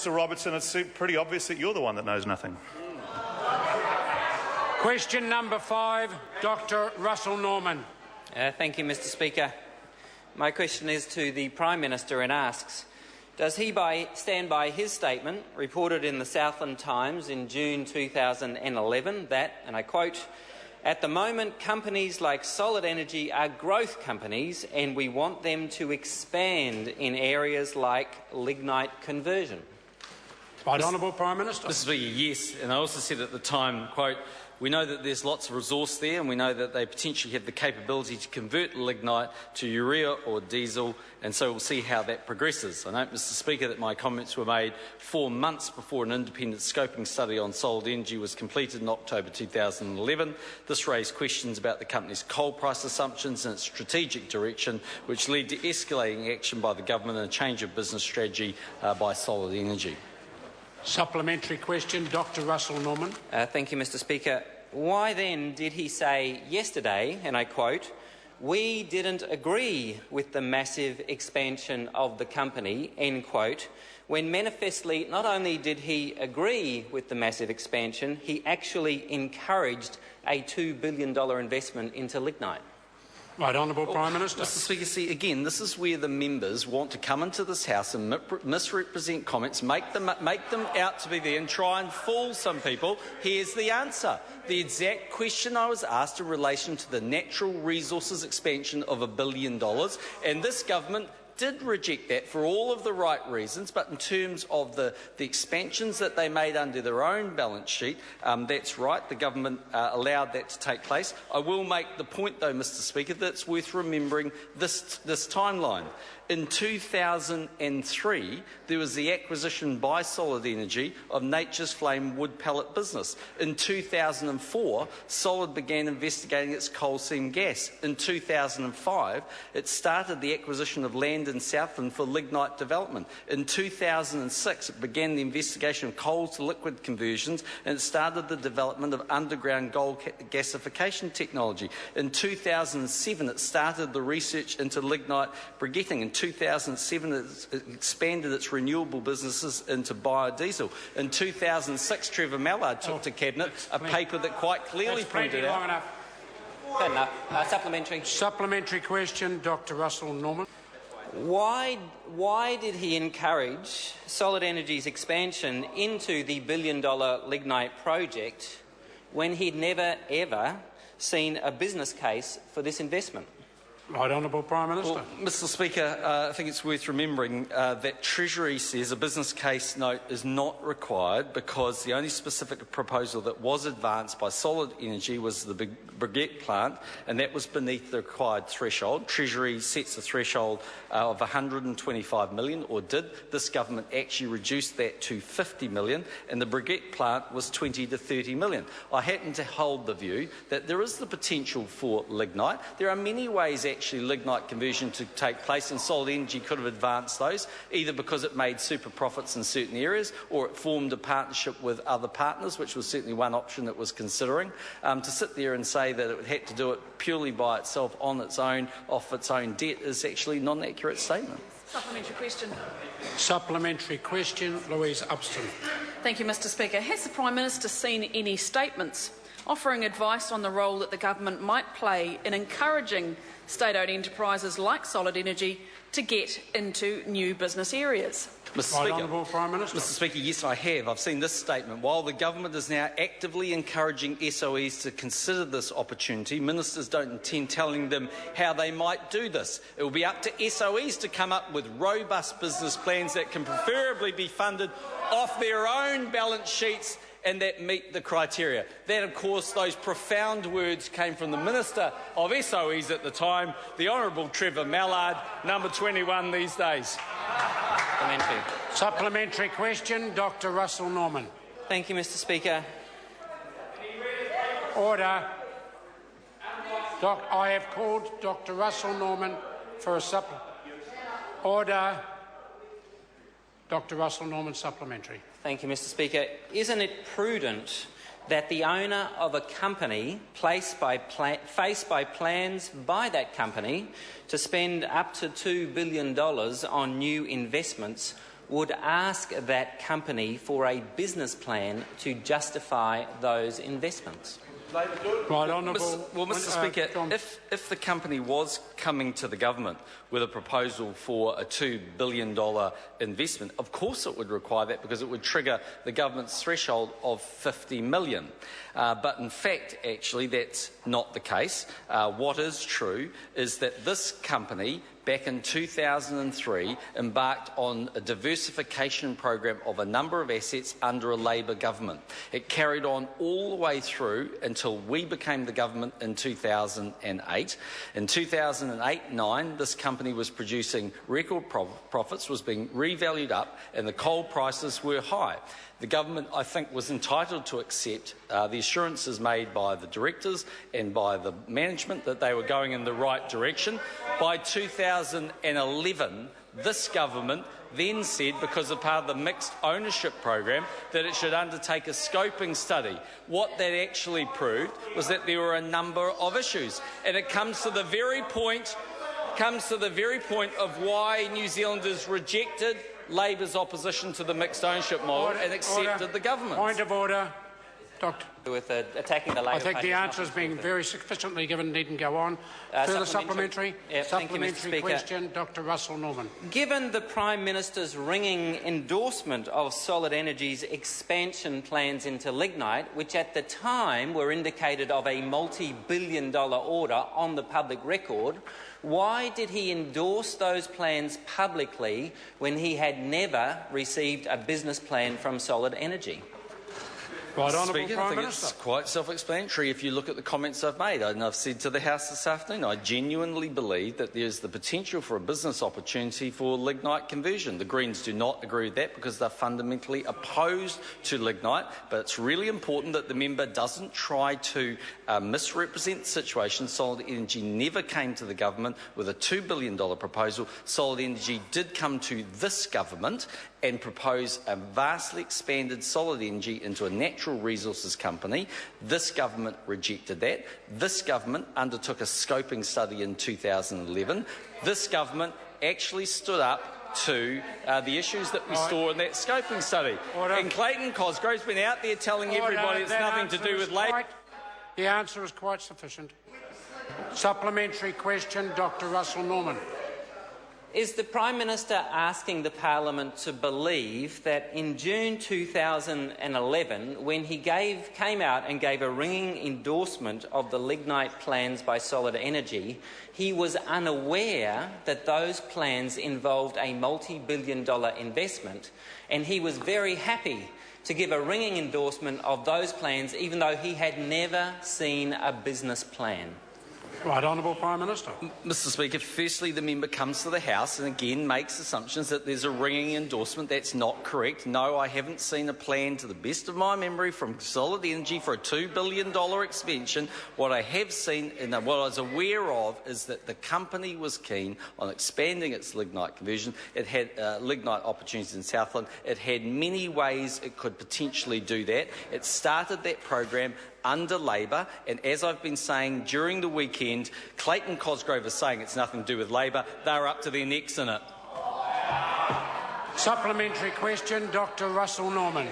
Mr Robertson, it's pretty obvious that you're the one that knows nothing. Question number 5, Dr Russell Norman. Thank you, Mr Speaker. My question is to the Prime Minister and asks, does he stand by his statement reported in the Southland Times in June 2011 that, and I quote, "At the moment, companies like Solid Energy are growth companies and we want them to expand in areas like lignite conversion"? Right, Honourable Prime Minister. This is a yes, and I also said at the time, quote, "We know that there's lots of resource there and we know that they potentially have the capability to convert lignite to urea or diesel, and so we'll see how that progresses." I note, Mr Speaker, that my comments were made 4 months before an independent scoping study on Solid Energy was completed in October 2011. This raised questions about the company's coal price assumptions and its strategic direction, which led to escalating action by the government and a change of business strategy by Solid Energy. Supplementary question, Dr Russell Norman. Thank you, Mr Speaker. Why then did he say yesterday, and I quote, "We didn't agree with the massive expansion of the company," end quote, when manifestly not only did he agree with the massive expansion, he actually encouraged a $2 billion investment into lignite? Right, Honourable Prime Minister. Mr Speaker, see, again, this is where the members want to come into this House and misrepresent comments, make them out to be there and try and fool some people. Here's the answer. The exact question I was asked in relation to the natural resources expansion of $1 billion, and this government did reject that for all of the right reasons, but in terms of the expansions that they made under their own balance sheet, that's right, the government allowed that to take place. I will make the point, though, Mr Speaker, that it's worth remembering this timeline. In 2003, there was the acquisition by Solid Energy of Nature's Flame wood pellet business. In 2004, Solid began investigating its coal seam gas. In 2005, it started the acquisition of land in Southland for lignite development. In 2006, it began the investigation of coal to liquid conversions, and it started the development of underground gold gasification technology. In 2007, it started the research into lignite briquetting. In 2007, it expanded its renewable businesses into biodiesel. In 2006, Trevor Mallard took to Cabinet a paper that quite clearly pointed out... Long enough. Fair enough. Supplementary. Supplementary question, Dr Russell Norman. Why did he encourage Solid Energy's expansion into the $1 billion lignite project when he'd never, ever seen a business case for this investment? Right, Honourable Prime Minister. Well, Mr Speaker, I think it's worth remembering that Treasury says a business case note is not required because the only specific proposal that was advanced by Solid Energy was the briquette plant, and that was beneath the required threshold. Treasury sets a threshold of $125 million, or did. This government actually reduced that to $50 million, and the briquette plant was $20 to $30 million. I happen to hold the view that there is the potential for lignite. There are many ways actually lignite conversion to take place, and Solid Energy could have advanced those, either because it made super profits in certain areas or it formed a partnership with other partners, which was certainly one option it was considering. To sit there and say that it had to do it purely by itself, on its own, off its own debt, is actually not an accurate statement. Supplementary question. Supplementary question, Louise Upston. Thank you, Mr Speaker. Has the Prime Minister seen any statements offering advice on the role that the government might play in encouraging state-owned enterprises like Solid Energy to get into new business areas? Mr Speaker, yes, I have. I've seen this statement. While the government is now actively encouraging SOEs to consider this opportunity, ministers don't intend telling them how they might do this. It will be up to SOEs to come up with robust business plans that can preferably be funded off their own balance sheets and that meet the criteria. That, of course, those profound words came from the Minister of SOEs at the time, the Honourable Trevor Mallard, number 21 these days. Supplementary question, Dr Russell Norman. Thank you, Mr Speaker. Order. I have called Dr Russell Norman for a supplementary. Order. Dr Russell Norman, supplementary. Thank you, Mr Speaker. Isn't it prudent that the owner of a company faced by plans by that company to spend up to $2 billion on new investments would ask that company for a business plan to justify those investments? Right, Honourable. Mr. Speaker, if the company was coming to the government with a proposal for a $2 billion investment, of course it would require that because it would trigger the government's threshold of $50 million. But in fact, actually, that's not the case. What is true is that this company, back in 2003, embarked on a diversification program of a number of assets under a Labor government. It carried on all the way through until we became the government in 2008. In 2008-9, this company was producing record profits, was being revalued up, and the coal prices were high. The government, I think, was entitled to accept the assurances made by the directors and by the management that they were going in the right direction. By 2011, this government then said, because of part of the mixed ownership program, that it should undertake a scoping study. What that actually proved was that there were a number of issues, and it comes to the very point of why New Zealanders rejected Labor's opposition to the mixed ownership model and accepted the government. Point of order, Doctor. With attacking the Labor I think Party the answer has been very sufficiently given. Needn't go on. Further supplementary? Yeah, supplementary question, Dr. Russell Norman. Given the Prime Minister's ringing endorsement of Solid Energy's expansion plans into lignite, which at the time were indicated of a multi-billion-dollar order on the public record, why did he endorse those plans publicly when he had never received a business plan from Solid Energy? Right, Honourable Speaker, Prime I think Minister. it's quite self-explanatory if you look at the comments I've made. And I've said to the House this afternoon, I genuinely believe that there's the potential for a business opportunity for lignite conversion. The Greens do not agree with that because they're fundamentally opposed to lignite, but it's really important that the member doesn't try to misrepresent the situation. Solid Energy never came to the government with a $2 billion proposal. Solid Energy did come to this government and propose a vastly expanded Solid Energy into a natural resources company. This government rejected that. This government undertook a scoping study in 2011. This government actually stood up to the issues that we saw in that scoping study. Order. And Clayton Cosgrove's been out there telling everybody it's nothing to do with Labor. The answer is quite sufficient. Supplementary question, Dr. Russell Norman. Is the Prime Minister asking the Parliament to believe that in June 2011, when he came out and gave a ringing endorsement of the lignite plans by Solid Energy, he was unaware that those plans involved a multi-billion-dollar investment, and he was very happy to give a ringing endorsement of those plans even though he had never seen a business plan? Right, Honourable Prime Minister. Mr. Speaker, firstly, the member comes to the House and again makes assumptions that there's a ringing endorsement. That's not correct. No, I haven't seen a plan, to the best of my memory, from Solid Energy for a $2 billion expansion. What I have seen and what I was aware of is that the company was keen on expanding its lignite conversion. It had lignite opportunities in Southland. It had many ways it could potentially do that. It started that program under Labor, and as I've been saying during the weekend, Clayton Cosgrove is saying it's nothing to do with Labor. They're up to their necks in it. Supplementary question, Dr. Russell Norman.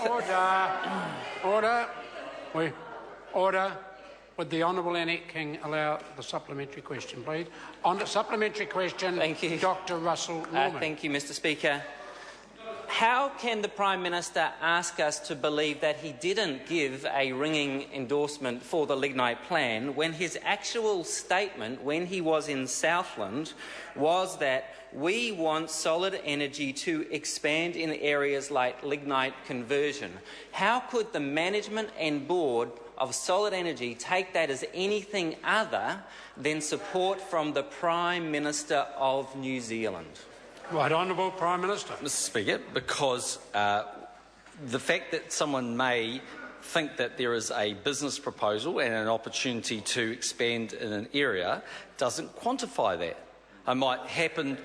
Order. Order. Order. Would the Honourable Annette King allow the supplementary question, please? On the supplementary question, Thank you. Dr. Russell Norman. Thank you, Mr. Speaker. How can the Prime Minister ask us to believe that he didn't give a ringing endorsement for the lignite plan when his actual statement when he was in Southland was that we want Solid Energy to expand in areas like lignite conversion? How could the management and board of Solid Energy take that as anything other than support from the Prime Minister of New Zealand? Right, Honourable Prime Minister. Mr. Speaker, because the fact that someone may think that there is a business proposal and an opportunity to expand in an area doesn't quantify that. I might happen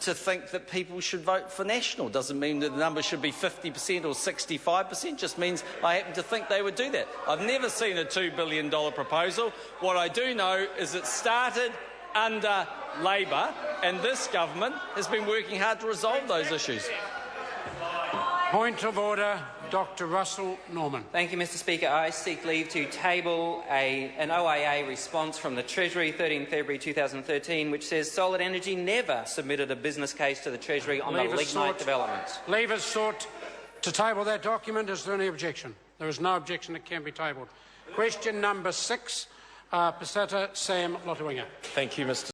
to think that people should vote for National. Doesn't mean that the number should be 50% or 65%. Just means I happen to think they would do that. I've never seen a $2 billion proposal. What I do know is it started under Labor, and this government has been working hard to resolve those issues. Point of order, Dr. Russell Norman. Thank you, Mr. Speaker. I seek leave to table an OIA response from the Treasury, 13 February 2013, which says Solid Energy never submitted a business case to the Treasury on the lignite developments. Leave is sought to table that document. Is there any objection? There is no objection. It can be tabled. Question number 6, Pasata Sam Lotuinga. Thank you, Mr.